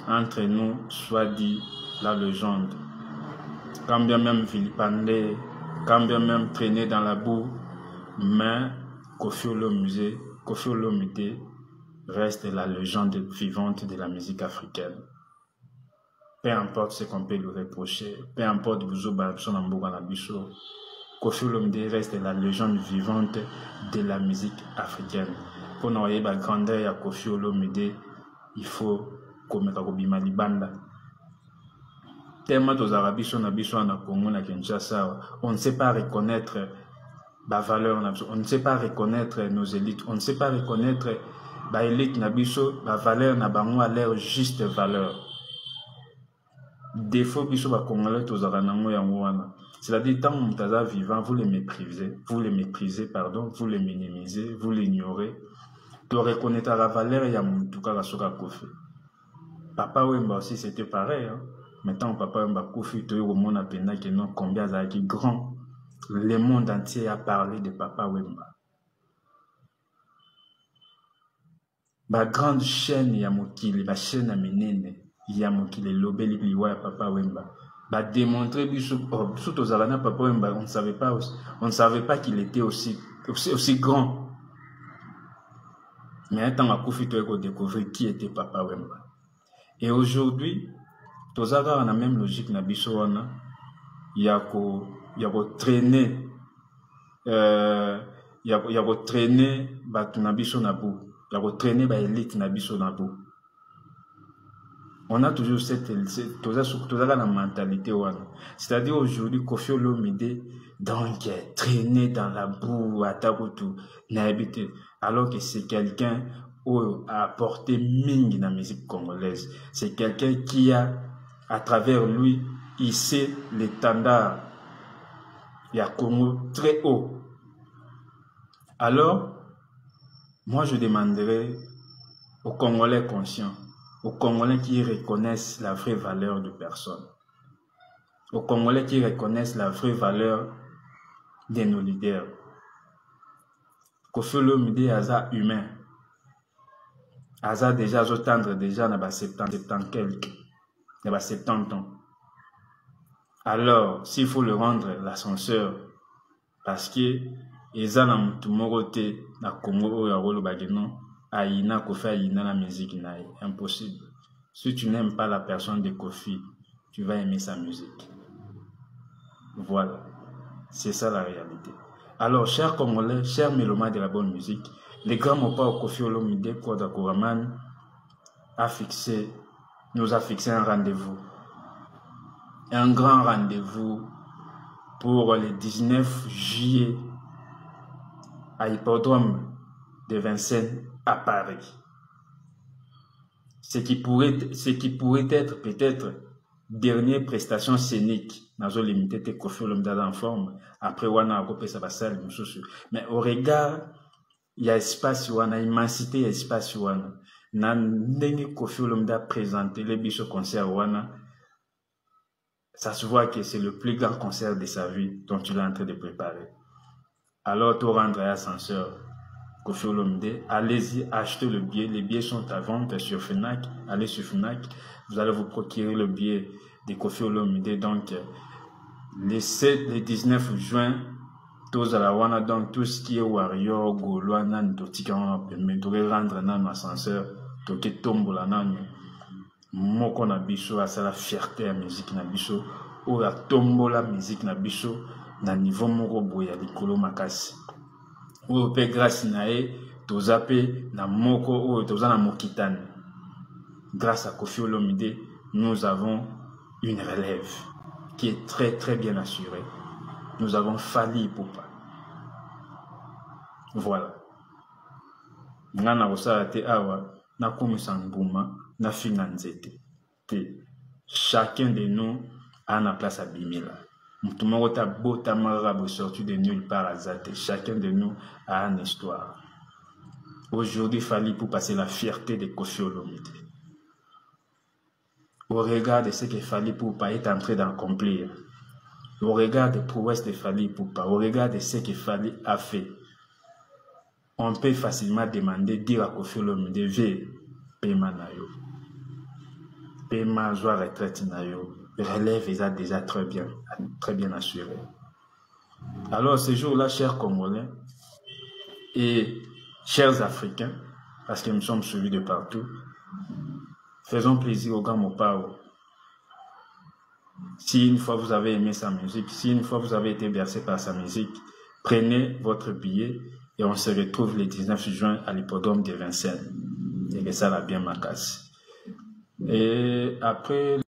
entre nous soit dit la légende. Quand bien même vilipendé, quand bien même traîné dans la boue, mais Koffi Olomide reste la légende vivante de la musique africaine. Peu importe ce qu'on peut lui reprocher, peu importe Koffi Olomide reste la légende vivante de la musique africaine. Pour nous avoir la grandeur de Koffi Olomide, il faut comme Kabima Libanda. Tellement aux Arabes na Congo na Kinshasa, on ne sait pas reconnaître la valeur, on ne sait pas reconnaître nos élites, on ne sait pas reconnaître la élite nabiso, la valeur na bango à leur juste valeur. Défaut biso ba Congolais aux Aranango yangoana. C'est-à-dire tant que vous êtes vivant, vous les méprisez, vous les minimisez, vous l'ignorez. Tu reconnaître la valeur ya mutuka la soka Koffi. Papa Wemba aussi c'était pareil. Hein? Maintenant, Papa Wemba Koffi, tu es au monde à peine que non, combien ça a été grand. Le monde entier a parlé de Papa Wemba. La grande chaîne Yamokili, la chaîne Aminene, Yamokili, l'obéli biwa Papa Wemba. Va démontrer surtout aux Arana Papa Wemba, on ne savait pas qu'il était aussi grand. Mais un temps à Koffi, tu as découvert qui était Papa Wemba. Et aujourd'hui, tous on a même logique na biso wana, il y a traîner traîner batu na biso na bout, il y a traîner ba élite na biso na bout. On a toujours cette la mentalité wana. C'est-à-dire aujourd'hui Koffi Olomide donc traîner dans la boue à Tabutu na habité alors que c'est quelqu'un a apporté ming dans la musique congolaise. C'est quelqu'un qui a, à travers lui, hissé l'étendard. Il y a Congo très haut. Alors, moi je demanderai aux Congolais conscients, aux Congolais qui reconnaissent la vraie valeur de personne, aux Congolais qui reconnaissent la vraie valeur de nos leaders. Koffi Olomide est humain. Aza déjà j'entendre déjà na 70 quelques, na 70 ans. Alors, s'il faut le rendre l'ascenseur, parce que eza na mutu moko te na Congo oyo akolo bageno aina Koffi aina la musique naï, impossible. Si tu n'aimes pas la personne de Koffi, tu vas aimer sa musique. Voilà, c'est ça la réalité. Alors, chers Congolais, chers mélomanes de la bonne musique, les grands mots Koffi Olomide Koda Kouraman nous a fixé un rendez-vous. Un grand rendez-vous pour le 19 juillet à l'hippodrome de Vincennes à Paris. Ce qui pourrait être peut-être dernière prestation scénique. Nazo limité te Koffi Olomide en forme. Après, on a coupé sa bassale. Mais au regard, il y a espace, il y a immensité, il y a espace. Nandenge Koffi Olomide a présenté les bichos concert. Ça se voit que c'est le plus grand concert de sa vie dont il est en train de préparer. Alors, tu rendre à l'ascenseur Koffi Olomide, allez-y, achetez le billet. Les billets sont à vente sur Fnac. Allez sur Fnac. Vous allez vous procurer le billet de Koffi Olomide. Donc, le 19 juin, tous à la wana, donc tout ce qui est Warrior, Gaulois, nan, Totika, mais tu rendre nan ascenseur, toke tombe la nan. Moko na biso, c'est la fierté à la musique na biso, ou la tombe la musique na biso, na niveau moko boya likolo makasi. Ou pe grâce nae, tozape na moko, ou toza na mokitane. Grâce à Koffi Olomide, nous avons une relève qui est très très bien assurée. Nous avons Fally Ipupa. Voilà. Ngana osala te awa, na komisa nguma, na finanzete. Chacun de nous a une place à Bimila. Tout le monde a beau tamarabo sorti de nulle part à Zate. Chacun de nous a une histoire. Aujourd'hui, Fally Ipupa, c'est la fierté de Koffi Olomide. Au regard de ce que Fally Ipupa est en train d'accomplir, au regard des prouesses de Fally Ipupa, au regard de ce que Fally a fait, on peut facilement demander, dire à Koffi Olomide, ve paiement na yo. paiement, soit retraite, relève est déjà très bien assuré. Alors, ce jour-là, chers Congolais et chers Africains, parce que nous sommes suivis de partout, faisons plaisir au grand Mopao. Si une fois vous avez aimé sa musique, si une fois vous avez été bercé par sa musique, prenez votre billet et on se retrouve le 19 juin à l'hippodrome de Vincennes. Et que ça va bien ma casse. Et après...